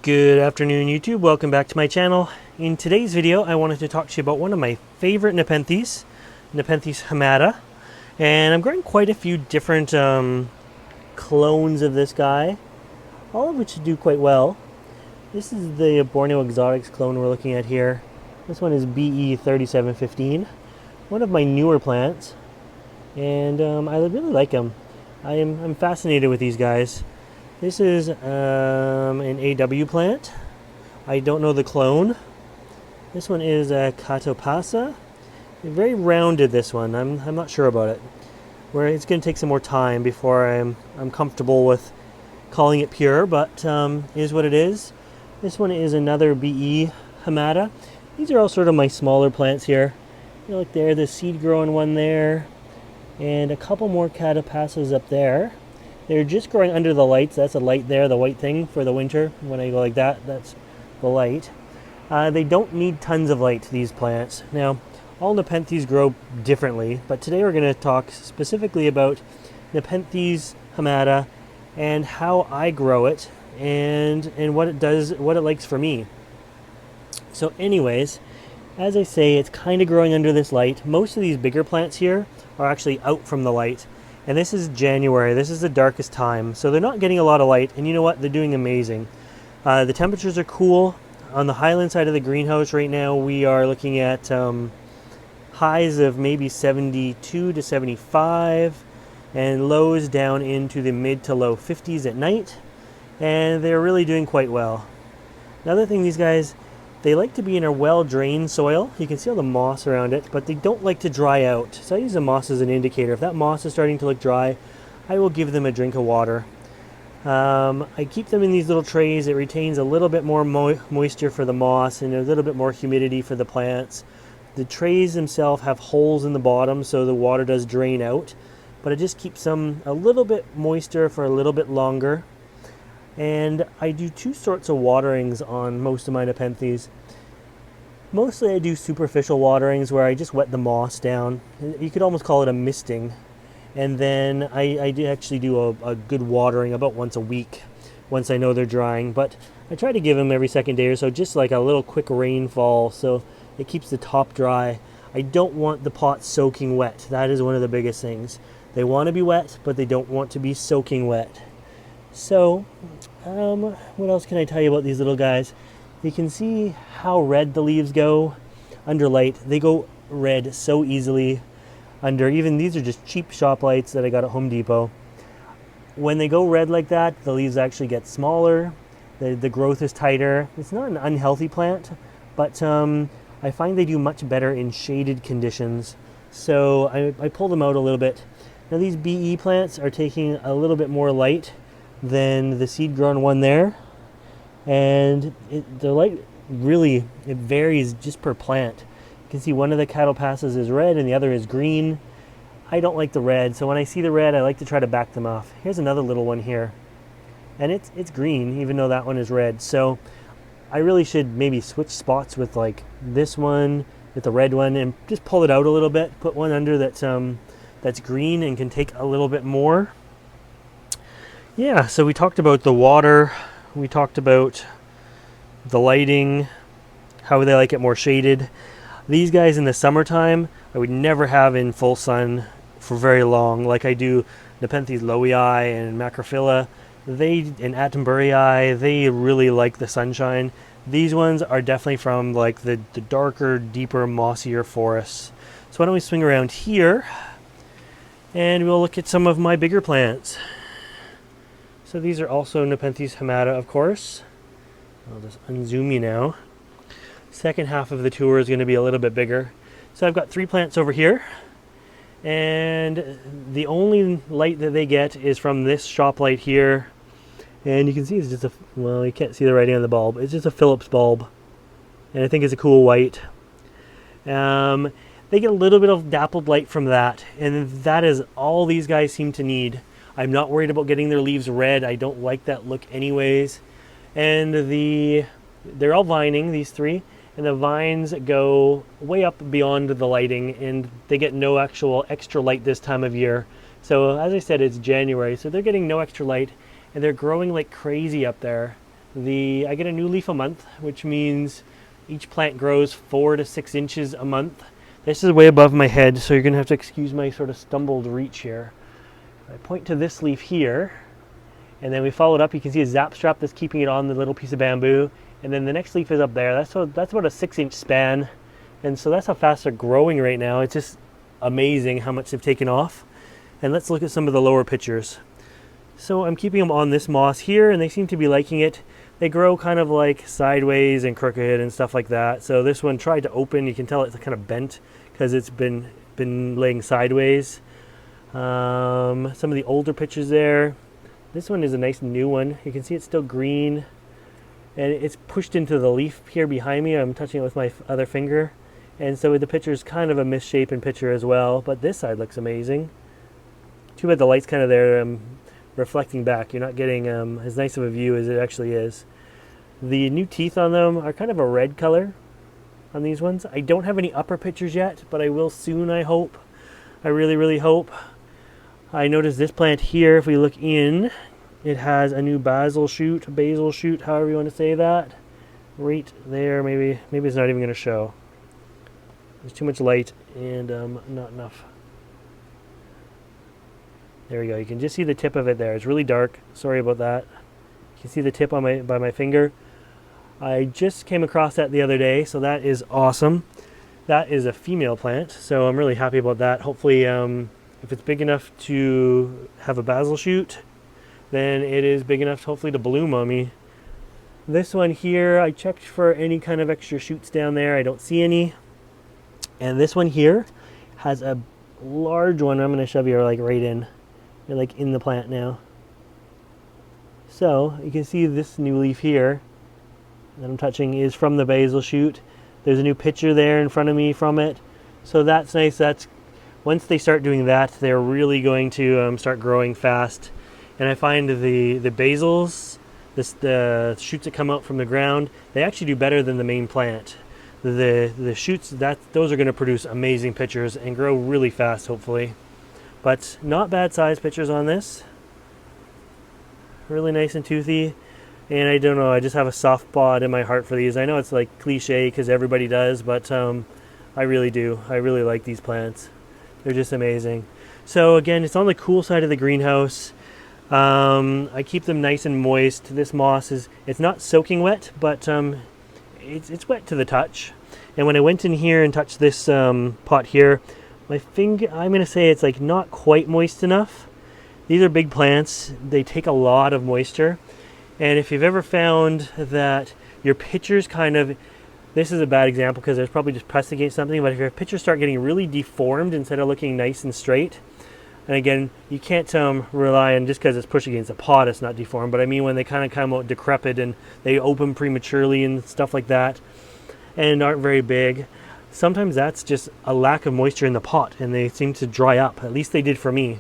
Good afternoon, YouTube. Welcome back to my channel. In today's video, I wanted to talk to you about one of my favorite Nepenthes, Nepenthes HAMATA. And I'm growing quite a few different clones of this guy, all of which do quite well. This is the Borneo Exotics clone we're looking at here. This one is BE3715, one of my newer plants. And I really like them. I'm fascinated with these guys. This is an AW plant. I don't know the clone. This one is a Catopasa. Very rounded, this one. I'm not sure about it. Where it's going to take some more time before I'm comfortable with calling it pure, but is what it is. This one is another BE HAMATA. These are all sort of my smaller plants here. You know, like there's the seed growing one there, and a couple more Catopasas up there. They're just growing under the lights. That's a light there, the white thing for the winter. When I go like that, that's the light. They don't need tons of light, these plants. Now, all Nepenthes grow differently, but today we're going to talk specifically about Nepenthes HAMATA and how I grow it and what it does, what it likes for me. So anyways, as I say, it's kind of growing under this light. Most of these bigger plants here are actually out from the light. And this is January. This is the darkest time. So they're not getting a lot of light. And you know what? They're doing amazing. The temperatures are cool. On the highland side of the greenhouse right now, we are looking at highs of maybe 72 to 75 and lows down into the mid to low 50s at night. And they're really doing quite well. Another thing, these guys, they like to be in a well-drained soil. You can see all the moss around it, but they don't like to dry out. So I use the moss as an indicator. If that moss is starting to look dry, I will give them a drink of water. I keep them in these little trays. It retains a little bit more moisture for the moss and a little bit more humidity for the plants. The trays themselves have holes in the bottom, so the water does drain out, but it just keeps them a little bit moister for a little bit longer. And I do two sorts of waterings on most of my Nepenthes. Mostly I do superficial waterings where I just wet the moss down. You could almost call it a misting. And then I do actually do a good watering about once a week, once I know they're drying. But I try to give them every second day or so, just like a little quick rainfall, so it keeps the top dry. I don't want the pot soaking wet. That is one of the biggest things. They want to be wet, but they don't want to be soaking wet. So, what else can I tell you about these little guys? You can see how red the leaves go under light. They go red so easily under, even these are just cheap shop lights that I got at Home Depot. When they go red like that, the leaves actually get smaller. The growth is tighter. It's not an unhealthy plant, but I find they do much better in shaded conditions. So I pull them out a little bit. Now these BE plants are taking a little bit more light than the seed grown one there, and the light really, it varies just per plant. You can see one of the Catopasas is red and the other is green. I don't like the red, so when I see the red, I like to try to back them off. Here's another little one here, and it's green even though that one is red. So I really should maybe switch spots with like this one with the red one and just pull it out a little bit, put one under that's green and can take a little bit more. Yeah, so we talked about the water, we talked about the lighting, how they like it more shaded. These guys in the summertime, I would never have in full sun for very long, like I do Nepenthes lowii and Macrophylla. And Attenburyi, they really like the sunshine. These ones are definitely from like the darker, deeper, mossier forests. So why don't we swing around here, and we'll look at some of my bigger plants. So these are also Nepenthes HAMATA, of course. I'll just unzoom you now. Second half of the tour is going to be a little bit bigger. So I've got three plants over here, and the only light that they get is from this shop light here. And you can see it's just well, you can't see the writing on the bulb. It's just a Phillips bulb, and I think it's a cool white. They get a little bit of dappled light from that, and that is all these guys seem to need. I'm not worried about getting their leaves red. I don't like that look anyways. And they're all vining, these three, and the vines go way up beyond the lighting, and they get no actual extra light this time of year. So as I said, it's January, so they're getting no extra light, and they're growing like crazy up there. I get a new leaf a month, which means each plant grows 4 to 6 inches a month. This is way above my head, so you're going to have to excuse my sort of stumbled reach here. I point to this leaf here, and then we follow it up. You can see a zap strap that's keeping it on the little piece of bamboo, and then the next leaf is up there. That's about a 6-inch span, and so that's how fast they're growing right now. It's just amazing how much they've taken off. And let's look at some of the lower pictures. So I'm keeping them on this moss here, and they seem to be liking it. They grow kind of like sideways and crooked and stuff like that. So this one tried to open. You can tell it's kind of bent because it's been laying sideways. Some of the older pictures there. This one is a nice new one. You can see it's still green, and it's pushed into the leaf here behind me. I'm touching it with my other finger, and so the picture is kind of a misshapen picture as well. But this side looks amazing. Too bad the light's kind of there reflecting back. You're not getting as nice of a view as it actually is. The new teeth on them are kind of a red color on these ones. I don't have any upper pictures yet, but I will soon, I hope. I really, really hope. I noticed this plant here, if we look in, it has a new basil shoot, however you want to say that. Right there, maybe it's not even going to show. There's too much light and not enough. There we go. You can just see the tip of it there. It's really dark. Sorry about that. You can see the tip on by my finger. I just came across that the other day, so that is awesome. That is a female plant, so I'm really happy about that. Hopefully, if it's big enough to have a basil shoot, then it is big enough, hopefully, to bloom on me. This one here, I checked for any kind of extra shoots down there. I don't see any. And this one here has a large one. I'm going to shove you like right in. You're like in the plant now. So you can see this new leaf here that I'm touching is from the basil shoot. There's a new picture there in front of me from it. So that's nice. That's once they start doing that, they're really going to start growing fast. And I find the basils, the shoots that come out from the ground, they actually do better than the main plant. The shoots, those are going to produce amazing pictures and grow really fast, hopefully. But not bad size pictures on this. Really nice and toothy. And I don't know, I just have a soft spot in my heart for these. I know it's like cliche because everybody does, but I really do. I really like these plants. They're just amazing. So again, it's on the cool side of the greenhouse. I keep them nice and moist. This moss it's not soaking wet, but it's wet to the touch. And when I went in here and touched this pot here, my finger, I'm going to say it's like not quite moist enough. These are big plants. They take a lot of moisture. And if you've ever found that your pitchers kind of, this is a bad example because it's probably just pressed against something, but if your pitchers start getting really deformed instead of looking nice and straight, and again, you can't rely on just because it's pushed against a pot, it's not deformed, but I mean when they kind of come out decrepit and they open prematurely and stuff like that and aren't very big, sometimes that's just a lack of moisture in the pot and they seem to dry up. At least they did for me.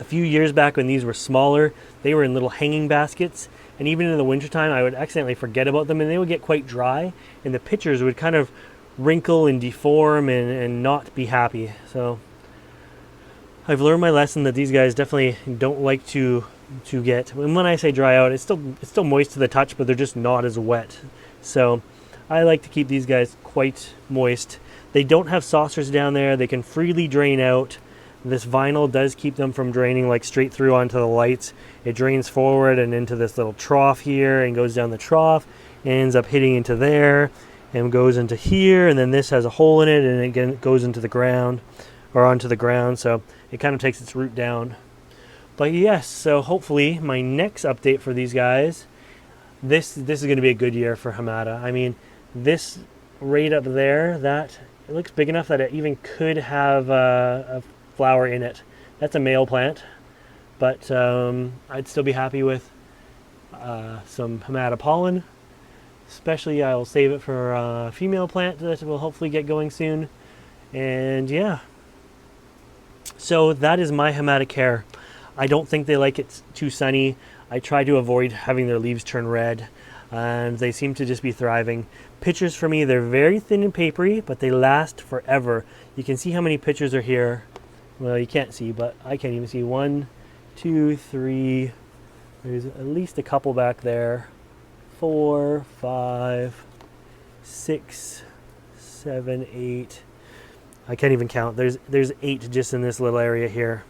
A few years back when these were smaller, they were in little hanging baskets, and even in the wintertime I would accidentally forget about them and they would get quite dry and the pitchers would kind of wrinkle and deform and not be happy. So I've learned my lesson that these guys definitely don't like to get, and when I say dry out, it's still moist to the touch, but they're just not as wet. So I like to keep these guys quite moist. They don't have saucers down there. They can freely drain out. This vinyl does keep them from draining like straight through onto the lights. It drains forward and into this little trough here and goes down the trough and ends up hitting into there and goes into here, and then this has a hole in it and again it goes into the ground or onto the ground, so it kind of takes its root down. But yes, so hopefully my next update for these guys, this is going to be a good year for HAMATA. I mean, this right up there, that it looks big enough that it even could have a flower in it. That's a male plant, but I'd still be happy with some HAMATA pollen. Especially I'll save it for a female plant that will hopefully get going soon. And yeah, so that is my HAMATA care. I don't think they like it too sunny. I try to avoid having their leaves turn red, and they seem to just be thriving. Pictures for me, they're very thin and papery, but they last forever. You can see how many pictures are here. Well, you can't see, but I can't even see. 1, 2, 3. There's at least a couple back there. 4, 5, 6, 7, 8. I can't even count. There's 8 just in this little area here.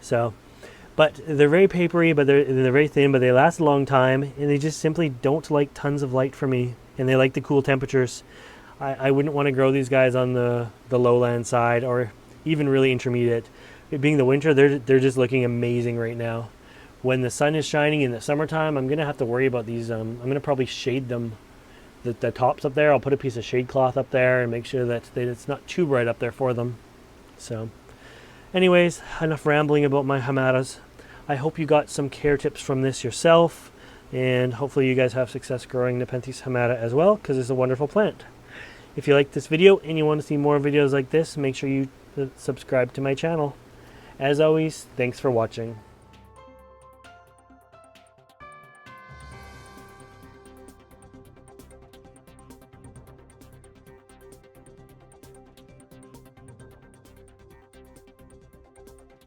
So, but they're very papery, but they're very thin, but they last a long time, and they just simply don't like tons of light for me, and they like the cool temperatures. I wouldn't want to grow these guys on the lowland side, or even really intermediate. It being the winter, they're just looking amazing right now. When the sun is shining in the summertime, I'm gonna have to worry about these. I'm gonna probably shade them, the tops up there. I'll put a piece of shade cloth up there and make sure that it's not too bright up there for them. So anyways, enough rambling about my hamatas. I hope you got some care tips from this yourself, and hopefully you guys have success growing Nepenthes hamata as well, because it's a wonderful plant. If you like this video and you want to see more videos like this, make sure you subscribe to my channel. As always, thanks for watching.